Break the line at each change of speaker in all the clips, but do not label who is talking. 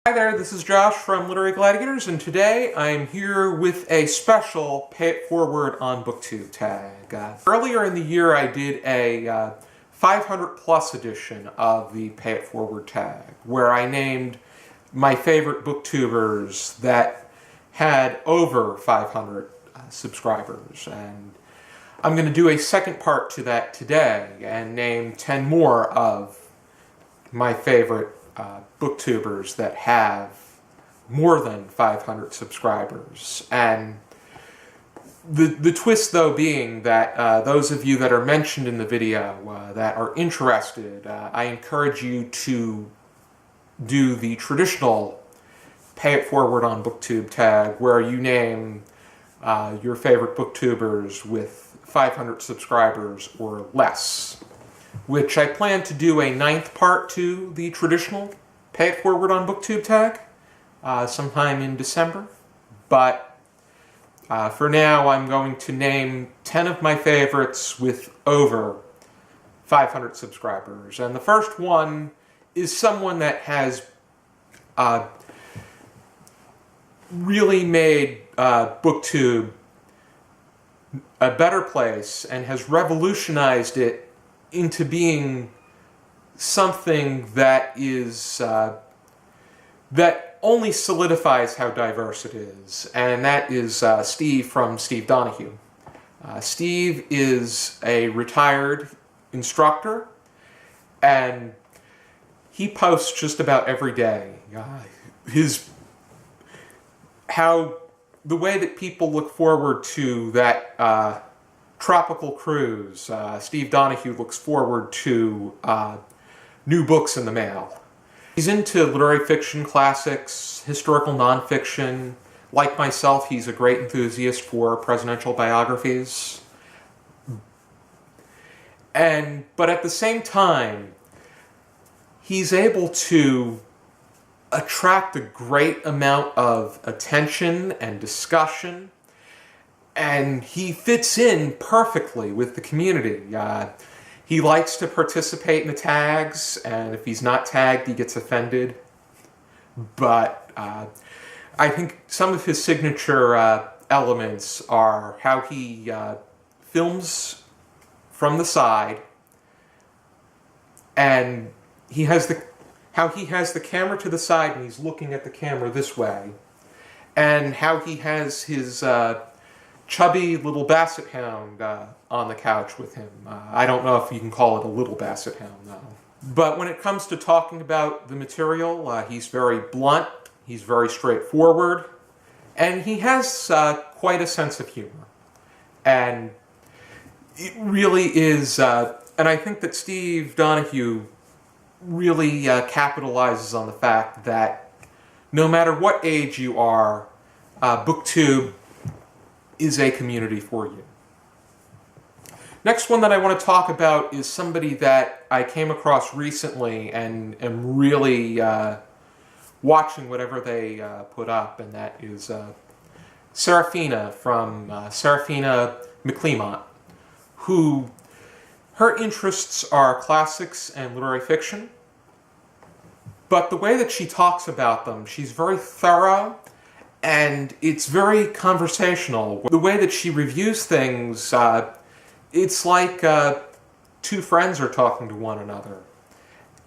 Hi there, this is Josh from Literary Gladiators, and today I'm here with a special Pay It Forward on Booktube Tag. Earlier in the year I did a 500 plus edition of the Pay It Forward tag, where I named my favorite booktubers that had over 500 subscribers. And I'm going to do a second part to that today and name 10 more of my favorite booktubers that have more than 500 subscribers. And the twist, though, being that those of you that are mentioned in the video that are interested, I encourage you to do the traditional Pay It Forward on Booktube tag, where you name your favorite booktubers with 500 subscribers or less, which I plan to do a 9th part to the traditional Pay It Forward on Booktube tag sometime in December. But for now, I'm going to name 10 of my favorites with over 500 subscribers. And the first one is someone that has really made Booktube a better place and has revolutionized it into being something that is that only solidifies how diverse it is, and that is Steve from Steve Donahue. Steve is a retired instructor, and he posts just about every day the way that people look forward to that tropical cruise. Steve Donahue looks forward to new books in the mail. He's into literary fiction classics, historical nonfiction. Like myself, he's a great enthusiast for presidential biographies. But at the same time, he's able to attract a great amount of attention and discussion, and he fits in perfectly with the community. He likes to participate in the tags, and if he's not tagged, he gets offended. But I think some of his signature elements are how he films from the side, and how he has the camera to the side and he's looking at the camera this way, and how he has his chubby little basset hound on the couch with him. I don't know if you can call it a little basset hound, though. But when it comes to talking about the material, he's very blunt, he's very straightforward, and he has quite a sense of humor. And it really is, and I think that Steve Donahue really capitalizes on the fact that no matter what age you are, Booktube is a community for you. Next one that I want to talk about is somebody that I came across recently and am really watching whatever they put up, and that is Serafina from Serafina McLemont, who her interests are classics and literary fiction, but the way that she talks about them, she's very thorough, and it's very conversational. The way that she reviews things, it's like two friends are talking to one another.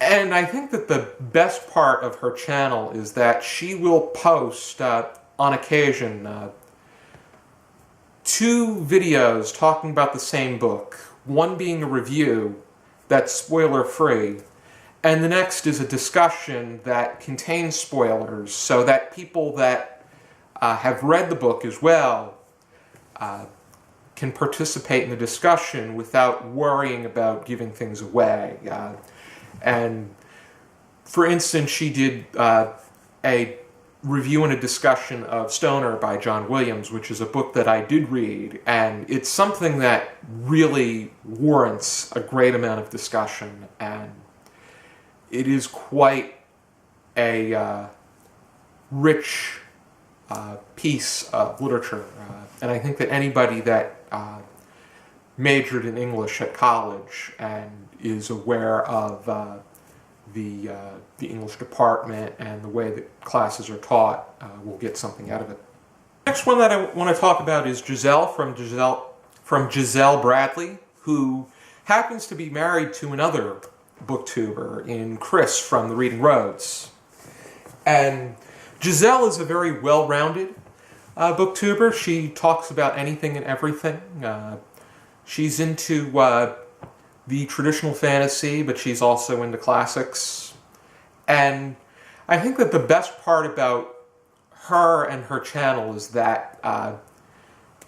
And I think that the best part of her channel is that she will post, on occasion, 2 videos talking about the same book. One being a review that's spoiler-free, and the next is a discussion that contains spoilers, so that people that have read the book as well can participate in the discussion without worrying about giving things away. And for instance, she did a review and a discussion of Stoner by John Williams, which is a book that I did read, and it's something that really warrants a great amount of discussion, and it is quite a rich piece of literature. And I think that anybody that majored in English at college and is aware of the English department and the way that classes are taught will get something out of it. Next one that I want to talk about is Giselle from Giselle Bradley, who happens to be married to another booktuber in Chris from the Reading Roads. And Giselle is a very well-rounded booktuber. She talks about anything and everything. She's into the traditional fantasy, but she's also into classics. And I think that the best part about her and her channel is that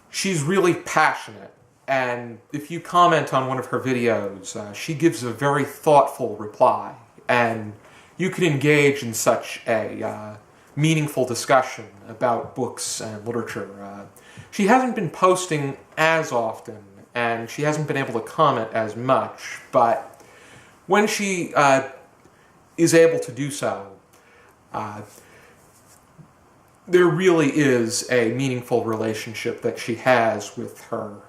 she's really passionate. And if you comment on one of her videos, she gives a very thoughtful reply. And you can engage in such a meaningful discussion about books and literature. She hasn't been posting as often, and she hasn't been able to comment as much, but when she is able to do so, there really is a meaningful relationship that she has with her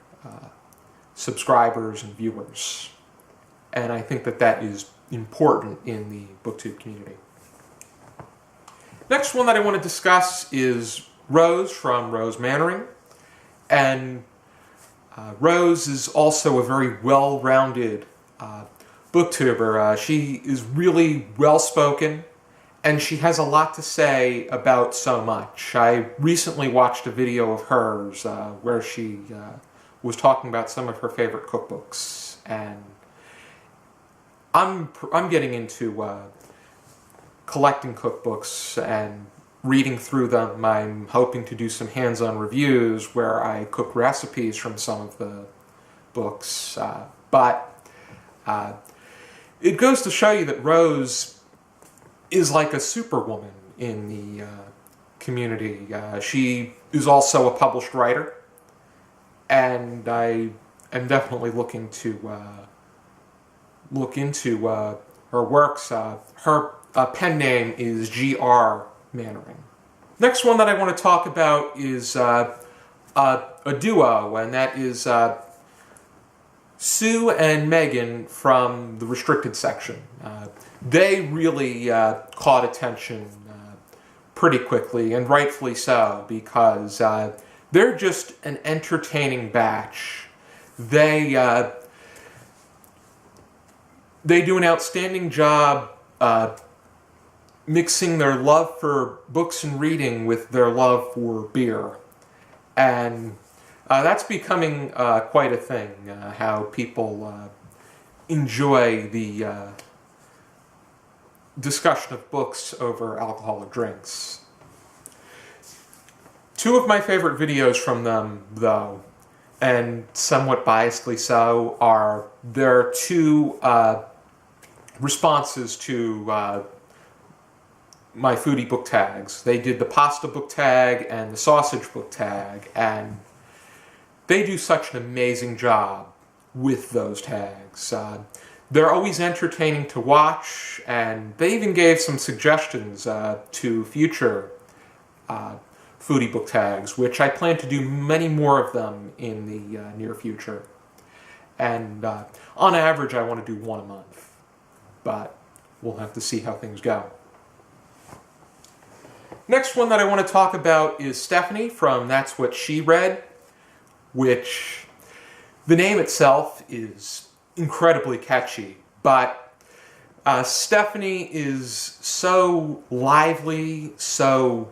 subscribers and viewers. And I think that that is important in the booktube community. Next one that I want to discuss is Rose from Rose Mannering. And Rose is also a very well-rounded booktuber. She is really well-spoken, and she has a lot to say about so much. I recently watched a video of hers where she was talking about some of her favorite cookbooks, and I'm getting into collecting cookbooks and reading through them. I'm hoping to do some hands-on reviews where I cook recipes from some of the books, but it goes to show you that Rose is like a superwoman in the community. She is also a published writer, and I am definitely looking to look into her works. Her pen name is G.R. Mannering. Next one that I want to talk about is a duo, and that is Sue and Megan from the restricted section. They really caught attention pretty quickly, and rightfully so, because they're just an entertaining batch. They do an outstanding job mixing their love for books and reading with their love for beer. And that's becoming quite a thing, how people enjoy the discussion of books over alcoholic drinks. Two of my favorite videos from them, though, and somewhat biasedly so, are their two responses to my foodie book tags. They did the pasta book tag and the sausage book tag, and they do such an amazing job with those tags. They're always entertaining to watch, and they even gave some suggestions to future foodie book tags, which I plan to do many more of them in the near future. And on average, I want to do one a month, but we'll have to see how things go. Next one that I want to talk about is Stephanie from That's What She Read, which the name itself is incredibly catchy, but Stephanie is so lively, so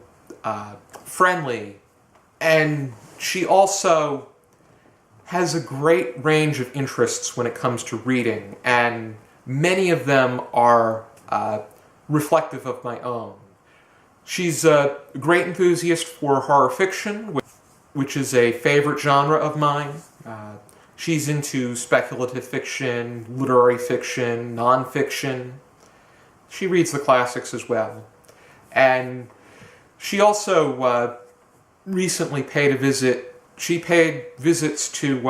friendly, and she also has a great range of interests when it comes to reading, and many of them are reflective of my own. She's a great enthusiast for horror fiction, which is a favorite genre of mine. She's into speculative fiction, literary fiction, nonfiction. She reads the classics as well. And she also recently paid a visit. She paid visits to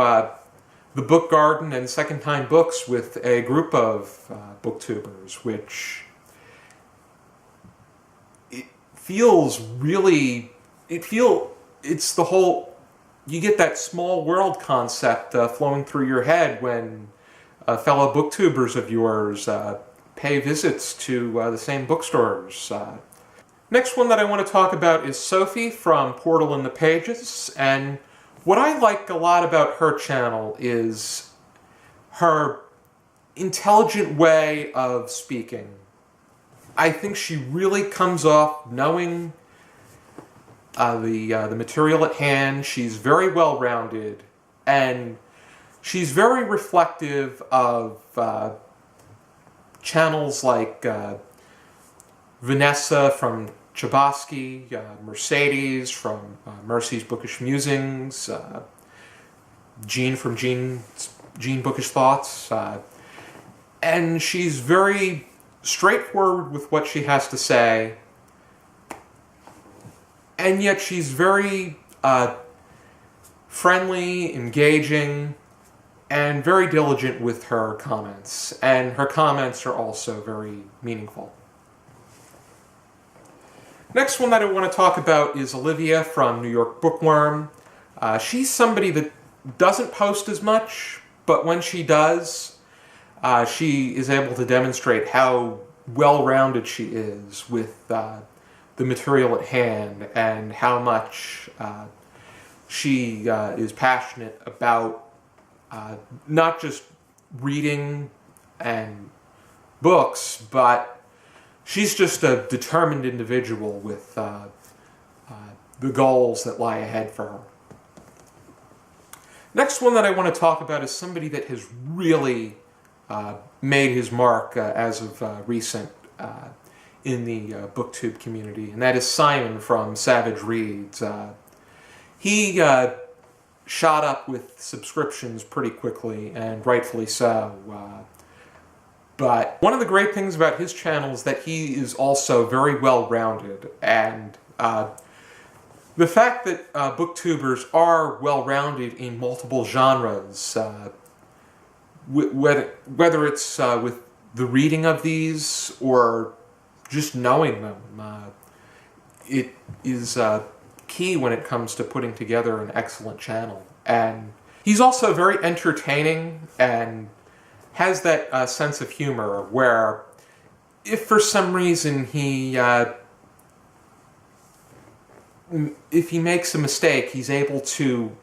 the Book Garden and Second Time Books with a group of booktubers, which feels really, it's the whole, you get that small world concept flowing through your head when fellow booktubers of yours pay visits to the same bookstores. Next one that I want to talk about is Sophie from Portal in the Pages, and what I like a lot about her channel is her intelligent way of speaking. I think she really comes off knowing the material at hand. She's very well-rounded, and she's very reflective of channels like Vanessa from Chabosky, Mercedes from Mercy's Bookish Musings, Jean from Jean Bookish Thoughts, and she's very straightforward with what she has to say, and yet she's very friendly, engaging, and very diligent with her comments, and her comments are also very meaningful. Next one that I want to talk about is Olivia from New York Bookworm. She's somebody that doesn't post as much, but when she does, she is able to demonstrate how well-rounded she is with the material at hand, and how much she is passionate about not just reading and books, but she's just a determined individual with the goals that lie ahead for her. Next one that I want to talk about is somebody that has really made his mark as of recent in the Booktube community, and that is Simon from Savage Reads. He shot up with subscriptions pretty quickly, and rightfully so. But one of the great things about his channel is that he is also very well-rounded, and the fact that booktubers are well-rounded in multiple genres, whether it's with the reading of these or just knowing them, it is key when it comes to putting together an excellent channel. And he's also very entertaining and has that sense of humor where if for some reason if he makes a mistake, he's able to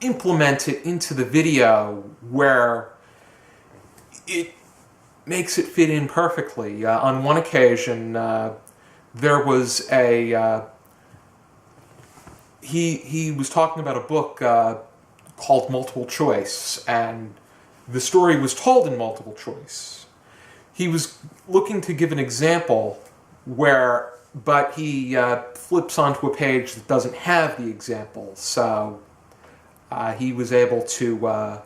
implement it into the video where it makes it fit in perfectly. On one occasion, there was a... he was talking about a book called Multiple Choice, and the story was told in multiple choice. He was looking to give an example but he flips onto a page that doesn't have the example, so he was able to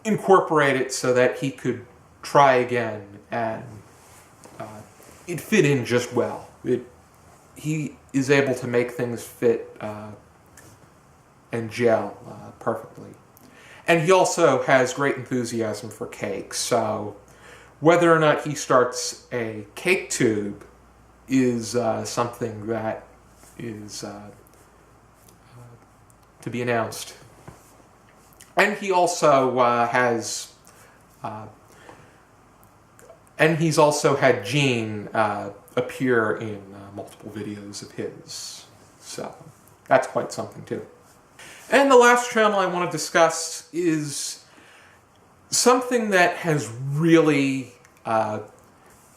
incorporate it so that he could try again, and it fit in just well. He is able to make things fit and gel perfectly. And he also has great enthusiasm for cake, so whether or not he starts a cake tube is something that is to be announced. And he also he's also had Jean appear in multiple videos of his, so that's quite something too. And the last channel I want to discuss is something that has really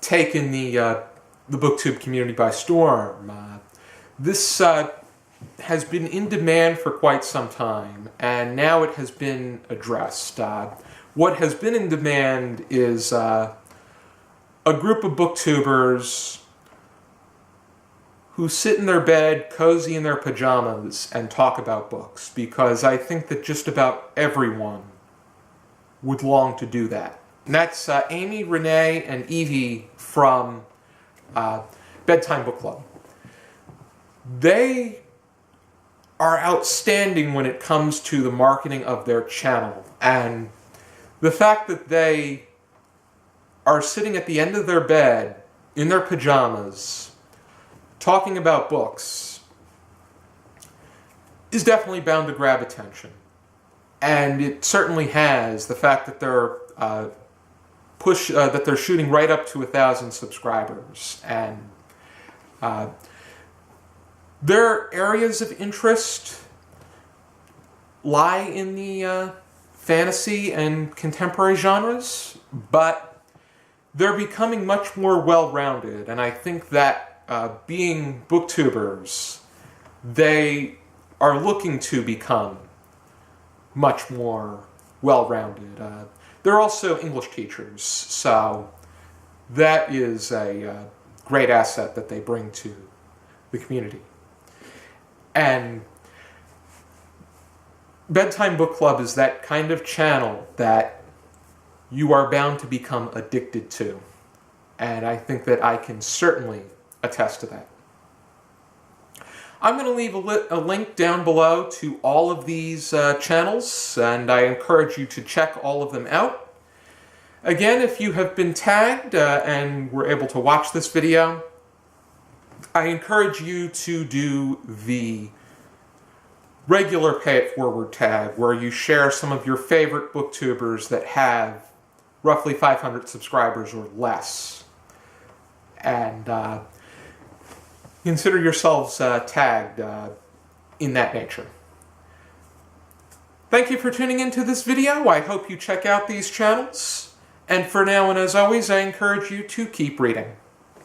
taken the Booktube community by storm. This has been in demand for quite some time, and now it has been addressed. What has been in demand is a group of booktubers who sit in their bed, cozy in their pajamas, and talk about books, because I think that just about everyone would long to do that. And that's Amy, Renee, and Evie from Bedtime Book Club. They are outstanding when it comes to the marketing of their channel, and the fact that they are sitting at the end of their bed in their pajamas talking about books is definitely bound to grab attention. And it certainly has. The fact that they're that they're shooting right up to 1,000 subscribers, and their areas of interest lie in the fantasy and contemporary genres, but they're becoming much more well-rounded, and I think that being booktubers, they are looking to become much more well-rounded. They're also English teachers, so that is a great asset that they bring to the community. And Bedtime Book Club is that kind of channel that you are bound to become addicted to. And I think that I can certainly attest to that. I'm going to leave a link down below to all of these channels, and I encourage you to check all of them out. Again, if you have been tagged and were able to watch this video, I encourage you to do the regular Pay It Forward tag, where you share some of your favorite booktubers that have roughly 500 subscribers or less. And consider yourselves tagged in that nature. Thank you for tuning into this video. I hope you check out these channels. And for now, and as always, I encourage you to keep reading.